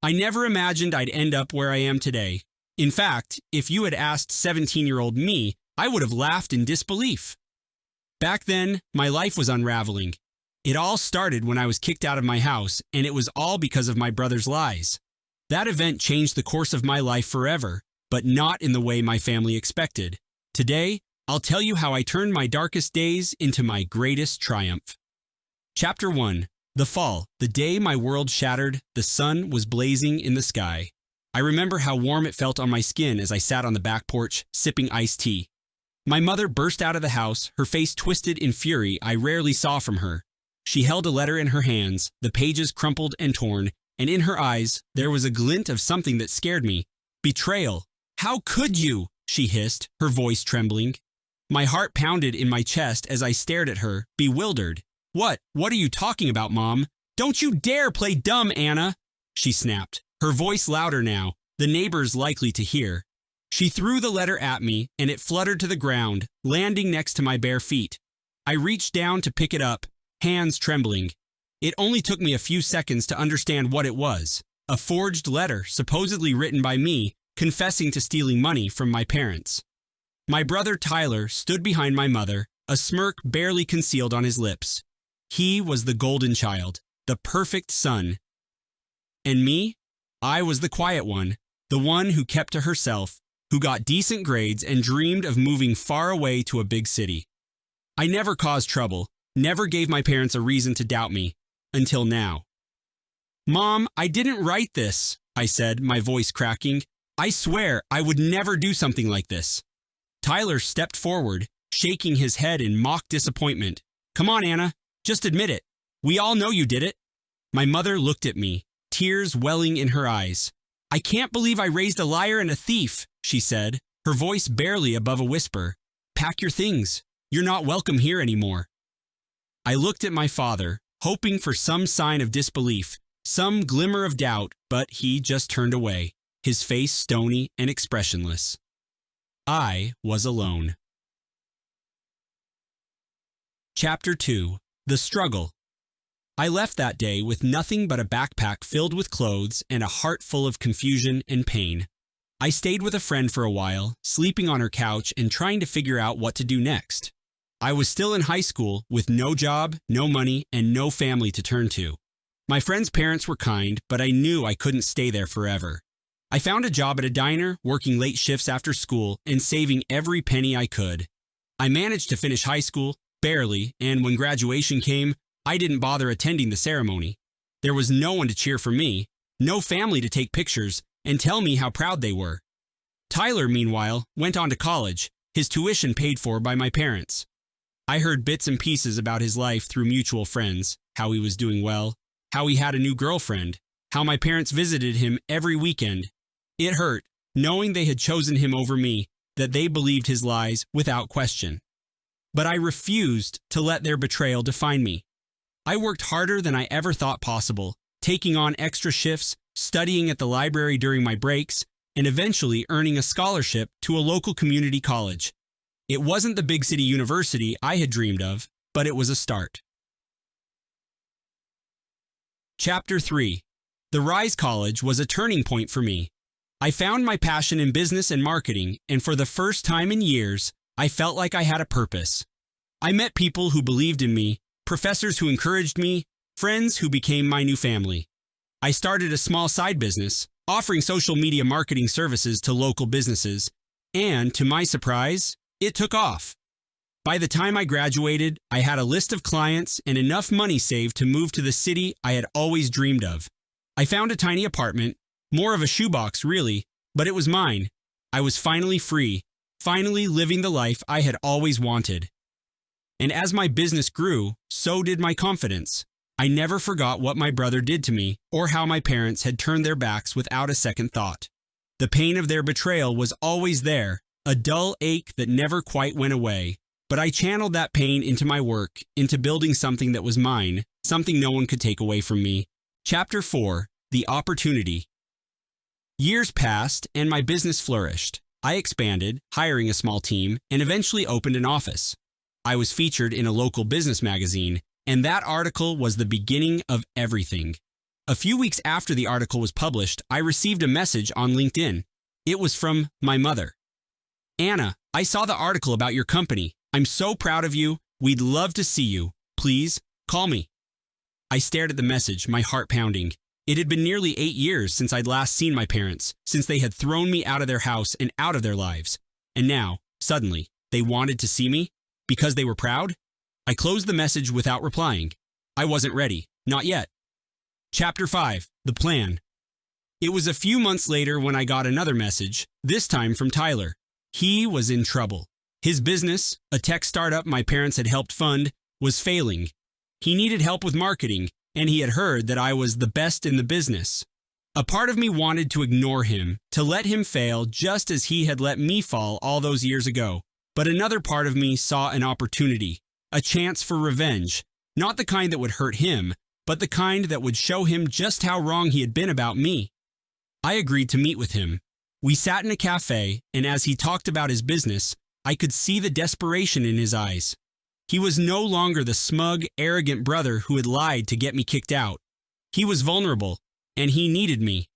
I never imagined I'd end up where I am today. In fact, if you had asked 17-year-old me, I would have laughed in disbelief. Back then, my life was unraveling. It all started when I was kicked out of my house, and it was all because of my brother's lies. That event changed the course of my life forever, but not in the way my family expected. Today, I'll tell you how I turned my darkest days into my greatest triumph. Chapter 1. The Fall. The day my world shattered, the sun was blazing in the sky. I remember how warm it felt on my skin as I sat on the back porch, sipping iced tea. My mother burst out of the house, her face twisted in fury I rarely saw from her. She held a letter in her hands, the pages crumpled and torn, and in her eyes there was a glint of something that scared me. Betrayal. "How could you?" she hissed, her voice trembling. My heart pounded in my chest as I stared at her, bewildered. What are you talking about, Mom? Don't you dare play dumb, Anna!" she snapped, her voice louder now, the neighbors likely to hear. She threw the letter at me, and it fluttered to the ground, landing next to my bare feet. I reached down to pick it up, hands trembling. It only took me a few seconds to understand what it was. A forged letter, supposedly written by me, confessing to stealing money from my parents. My brother Tyler stood behind my mother, a smirk barely concealed on his lips. He was the golden child, the perfect son. And me? I was the quiet one, the one who kept to herself, who got decent grades and dreamed of moving far away to a big city. I never caused trouble, never gave my parents a reason to doubt me, until now. "Mom, I didn't write this," I said, my voice cracking. "I swear I would never do something like this." Tyler stepped forward, shaking his head in mock disappointment. "Come on, Anna, just admit it. We all know you did it." My mother looked at me, tears welling in her eyes. "I can't believe I raised a liar and a thief," she said, her voice barely above a whisper. "Pack your things. You're not welcome here anymore." I looked at my father, hoping for some sign of disbelief, some glimmer of doubt, but he just turned away, his face stony and expressionless. I was alone. Chapter 2. The Struggle. I left that day with nothing but a backpack filled with clothes and a heart full of confusion and pain. I stayed with a friend for a while, sleeping on her couch and trying to figure out what to do next. I was still in high school with no job, no money, and no family to turn to. My friend's parents were kind, but I knew I couldn't stay there forever. I found a job at a diner, working late shifts after school, and saving every penny I could. I managed to finish high school, barely, and when graduation came, I didn't bother attending the ceremony. There was no one to cheer for me, no family to take pictures and tell me how proud they were. Tyler, meanwhile, went on to college, his tuition paid for by my parents. I heard bits and pieces about his life through mutual friends, how he was doing well, how he had a new girlfriend, how my parents visited him every weekend. It hurt, knowing they had chosen him over me, that they believed his lies without question. But I refused to let their betrayal define me. I worked harder than I ever thought possible, taking on extra shifts, studying at the library during my breaks, and eventually earning a scholarship to a local community college. It wasn't the big city university I had dreamed of, but it was a start. Chapter 3. The Rise College was a turning point for me. I found my passion in business and marketing, and for the first time in years, I felt like I had a purpose. I met people who believed in me, professors who encouraged me, friends who became my new family. I started a small side business, offering social media marketing services to local businesses, and to my surprise, it took off. By the time I graduated, I had a list of clients and enough money saved to move to the city I had always dreamed of. I found a tiny apartment, more of a shoebox really, but it was mine. I was finally free, finally living the life I had always wanted. And as my business grew, so did my confidence. I never forgot what my brother did to me or how my parents had turned their backs without a second thought. The pain of their betrayal was always there, a dull ache that never quite went away. But I channeled that pain into my work, into building something that was mine, something no one could take away from me. Chapter 4. The Opportunity. Years passed and my business flourished. I expanded, hiring a small team, and eventually opened an office. I was featured in a local business magazine, and that article was the beginning of everything. A few weeks after the article was published, I received a message on LinkedIn. It was from my mother. "Anna, I saw the article about your company. I'm so proud of you. We'd love to see you. Please, call me." I stared at the message, my heart pounding. It had been nearly 8 years since I'd last seen my parents, since they had thrown me out of their house and out of their lives. And now, suddenly, they wanted to see me? Because they were proud? I closed the message without replying. I wasn't ready. Not yet. Chapter 5. The Plan. It was a few months later when I got another message, this time from Tyler. He was in trouble. His business, a tech startup my parents had helped fund, was failing. He needed help with marketing, and he had heard that I was the best in the business. A part of me wanted to ignore him, to let him fail just as he had let me fall all those years ago. But another part of me saw an opportunity, a chance for revenge, not the kind that would hurt him, but the kind that would show him just how wrong he had been about me. I agreed to meet with him. We sat in a cafe, and as he talked about his business, I could see the desperation in his eyes. He was no longer the smug, arrogant brother who had lied to get me kicked out. He was vulnerable, and he needed me.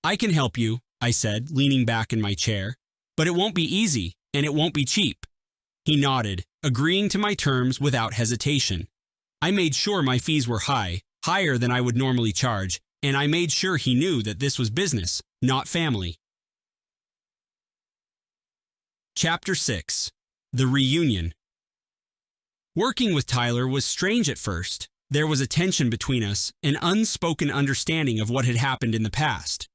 "I can help you," I said, leaning back in my chair, "but it won't be easy, and it won't be cheap." He nodded, agreeing to my terms without hesitation. I made sure my fees were high, higher than I would normally charge, and I made sure he knew that this was business, not family. Chapter 6. The Reunion. Working with Tyler was strange at first. There was a tension between us, an unspoken understanding of what had happened in the past.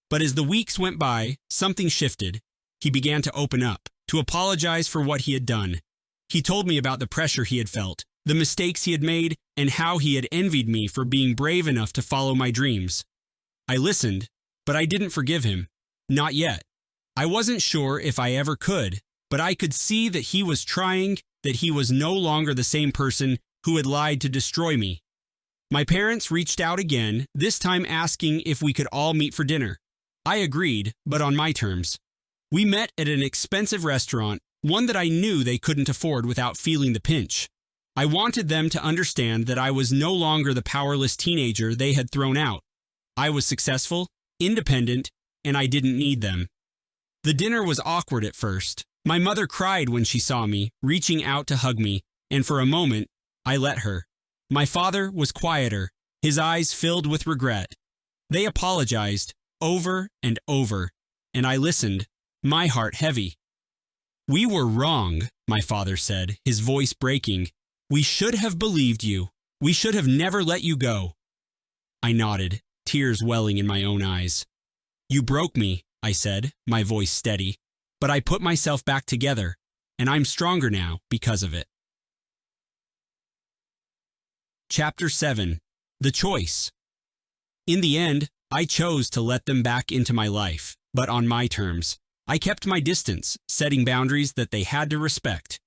But as the weeks went by, something shifted. He began to open up, to apologize for what he had done. He told me about the pressure he had felt, the mistakes he had made, and how he had envied me for being brave enough to follow my dreams. I listened, but I didn't forgive him. Not yet. I wasn't sure if I ever could, but I could see that he was trying, that he was no longer the same person who had lied to destroy me. My parents reached out again, this time asking if we could all meet for dinner. I agreed, but on my terms. We met at an expensive restaurant, one that I knew they couldn't afford without feeling the pinch. I wanted them to understand that I was no longer the powerless teenager they had thrown out. I was successful, independent, and I didn't need them. The dinner was awkward at first. My mother cried when she saw me, reaching out to hug me, and for a moment, I let her. My father was quieter, his eyes filled with regret. They apologized, over and over, and I listened, my heart heavy. "We were wrong," my father said, his voice breaking. "We should have believed you. We should have never let you go." I nodded, tears welling in my own eyes. "You broke me," I said, my voice steady, "but I put myself back together, and I'm stronger now because of it." Chapter 7. The Choice. In the end, I chose to let them back into my life, but on my terms. I kept my distance, setting boundaries that they had to respect.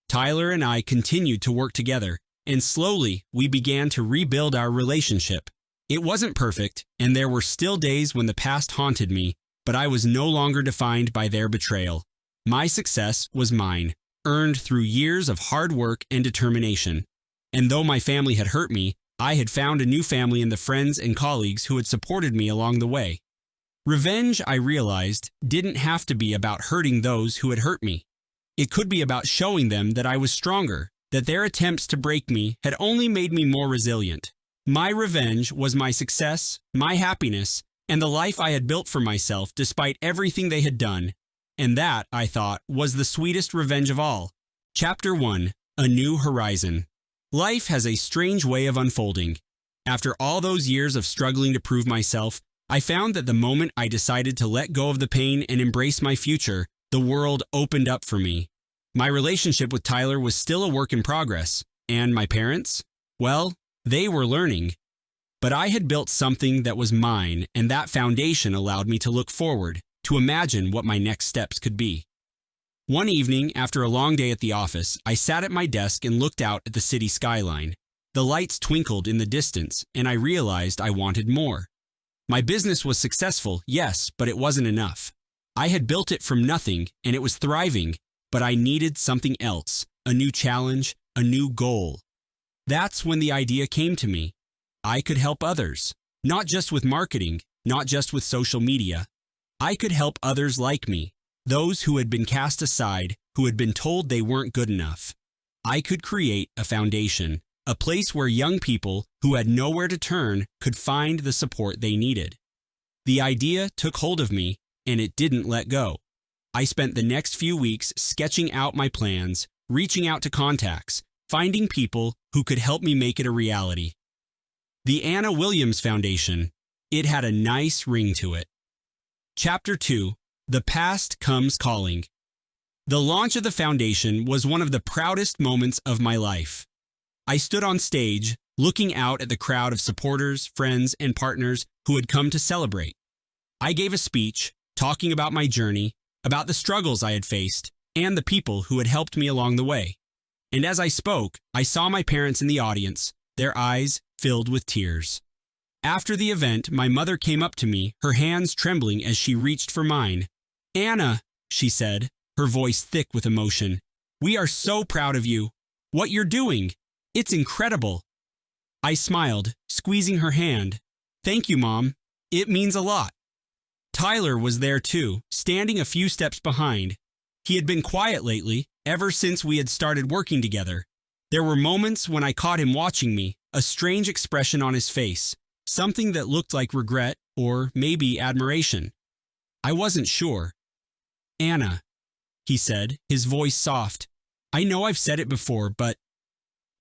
Tyler and I continued to work together, and slowly we began to rebuild our relationship. It wasn't perfect, and there were still days when the past haunted me, but I was no longer defined by their betrayal. My success was mine, earned through years of hard work and determination. And though my family had hurt me, I had found a new family in the friends and colleagues who had supported me along the way. Revenge, I realized, didn't have to be about hurting those who had hurt me. It could be about showing them that I was stronger, that their attempts to break me had only made me more resilient. My revenge was my success, my happiness, and the life I had built for myself despite everything they had done. And that, I thought, was the sweetest revenge of all. Chapter 1. A New Horizon. Life has a strange way of unfolding. After all those years of struggling to prove myself, I found that the moment I decided to let go of the pain and embrace my future, the world opened up for me. My relationship with Tyler was still a work in progress, and my parents? Well, they were learning. But I had built something that was mine, and that foundation allowed me to look forward, to imagine what my next steps could be. One evening, after a long day at the office, I sat at my desk and looked out at the city skyline. The lights twinkled in the distance, and I realized I wanted more. My business was successful, yes, but it wasn't enough. I had built it from nothing, and it was thriving, but I needed something else, a new challenge, a new goal. That's when the idea came to me. I could help others. Not just with marketing, not just with social media. I could help others like me, those who had been cast aside, who had been told they weren't good enough. I could create a foundation, a place where young people who had nowhere to turn could find the support they needed. The idea took hold of me, and it didn't let go. I spent the next few weeks sketching out my plans, reaching out to contacts, finding people who could help me make it a reality. The Anna Williams Foundation. It had a nice ring to it. Chapter 2. The Past Comes Calling. The launch of the foundation was one of the proudest moments of my life. I stood on stage, looking out at the crowd of supporters, friends, and partners who had come to celebrate. I gave a speech, talking about my journey, about the struggles I had faced, and the people who had helped me along the way. And as I spoke, I saw my parents in the audience, their eyes filled with tears. After the event, my mother came up to me, her hands trembling as she reached for mine. "Anna," she said, her voice thick with emotion, "we are so proud of you. What you're doing, it's incredible." I smiled, squeezing her hand. "Thank you, Mom. It means a lot." Tyler was there too, standing a few steps behind. He had been quiet lately, ever since we had started working together. There were moments when I caught him watching me, a strange expression on his face, something that looked like regret or maybe admiration. I wasn't sure. "Anna," he said, his voice soft. "I know I've said it before, but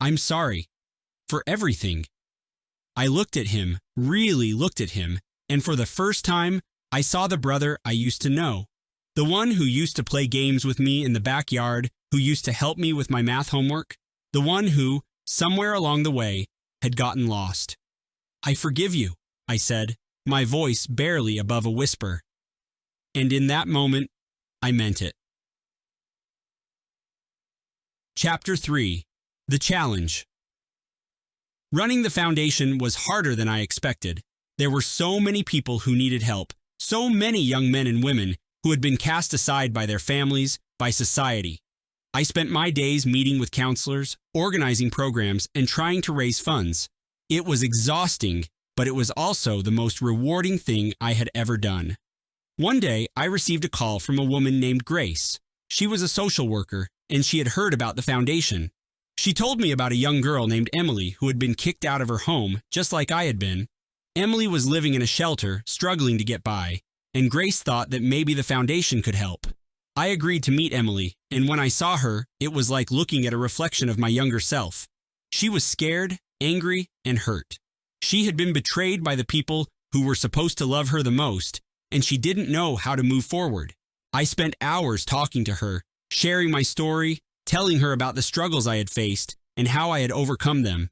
I'm sorry. For everything." I looked at him, really looked at him, and for the first time, I saw the brother I used to know. The one who used to play games with me in the backyard, who used to help me with my math homework. The one who, somewhere along the way, had gotten lost. "I forgive you," I said, my voice barely above a whisper. And in that moment, I meant it. Chapter 3. The Challenge. Running the foundation was harder than I expected. There were so many people who needed help, so many young men and women who had been cast aside by their families, by society. I spent my days meeting with counselors, organizing programs, and trying to raise funds. It was exhausting, but it was also the most rewarding thing I had ever done. One day, I received a call from a woman named Grace. She was a social worker, and she had heard about the foundation. She told me about a young girl named Emily who had been kicked out of her home, just like I had been. Emily was living in a shelter, struggling to get by, and Grace thought that maybe the foundation could help. I agreed to meet Emily, and when I saw her, it was like looking at a reflection of my younger self. She was scared, angry, and hurt. She had been betrayed by the people who were supposed to love her the most, and she didn't know how to move forward. I spent hours talking to her, sharing my story, telling her about the struggles I had faced and how I had overcome them.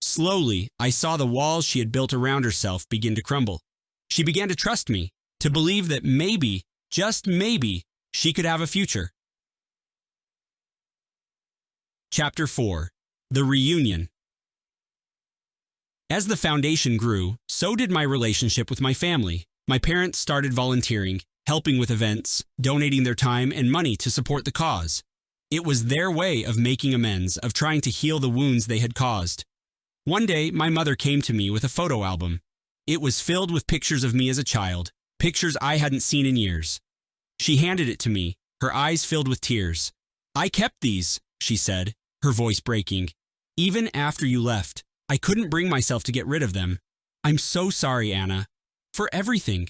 Slowly, I saw the walls she had built around herself begin to crumble. She began to trust me, to believe that maybe, just maybe, she could have a future. Chapter 4. The Reunion. As the foundation grew, so did my relationship with my family. My parents started volunteering, helping with events, donating their time and money to support the cause. It was their way of making amends, of trying to heal the wounds they had caused. One day, my mother came to me with a photo album. It was filled with pictures of me as a child, pictures I hadn't seen in years. She handed it to me, her eyes filled with tears. "I kept these," she said, her voice breaking. "Even after you left, I couldn't bring myself to get rid of them. I'm so sorry, Anna, for everything."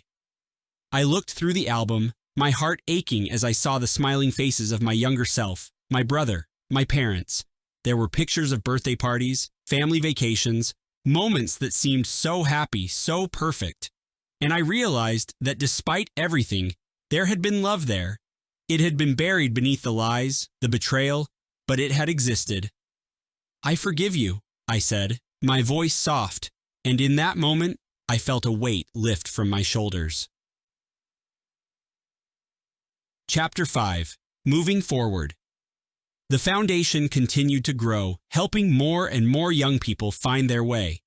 I looked through the album, my heart aching as I saw the smiling faces of my younger self, my brother, my parents. There were pictures of birthday parties, family vacations, moments that seemed so happy, so perfect. And I realized that despite everything, there had been love there. It had been buried beneath the lies, the betrayal, but it had existed. "I forgive you," I said, my voice soft, and in that moment, I felt a weight lift from my shoulders. Chapter 5. Moving Forward. The foundation continued to grow, helping more and more young people find their way.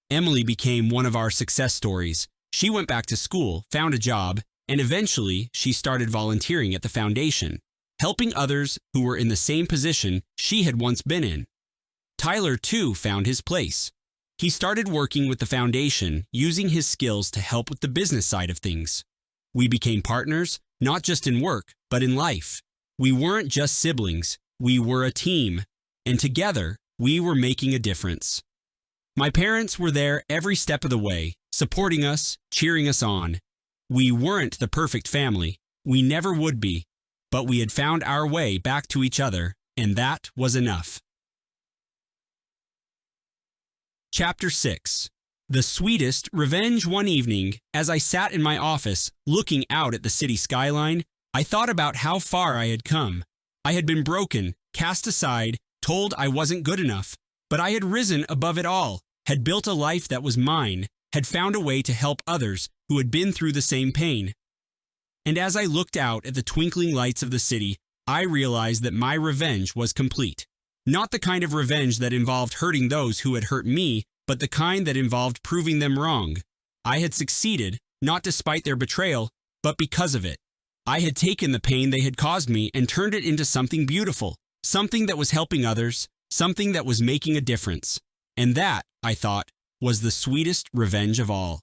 Emily became one of our success stories. She went back to school, found a job, and eventually she started volunteering at the foundation, helping others who were in the same position she had once been in. Tyler, too, found his place. He started working with the foundation, using his skills to help with the business side of things. We became partners, not just in work, but in life. We weren't just siblings, we were a team, and together, we were making a difference. My parents were there every step of the way, supporting us, cheering us on. We weren't the perfect family, we never would be, but we had found our way back to each other, and that was enough. Chapter 6. The Sweetest Revenge. One evening, as I sat in my office, looking out at the city skyline, I thought about how far I had come. I had been broken, cast aside, told I wasn't good enough, but I had risen above it all, had built a life that was mine, had found a way to help others who had been through the same pain. And as I looked out at the twinkling lights of the city, I realized that my revenge was complete. Not the kind of revenge that involved hurting those who had hurt me, but the kind that involved proving them wrong. I had succeeded, not despite their betrayal, but because of it. I had taken the pain they had caused me and turned it into something beautiful, something that was helping others, something that was making a difference. And that, I thought, was the sweetest revenge of all.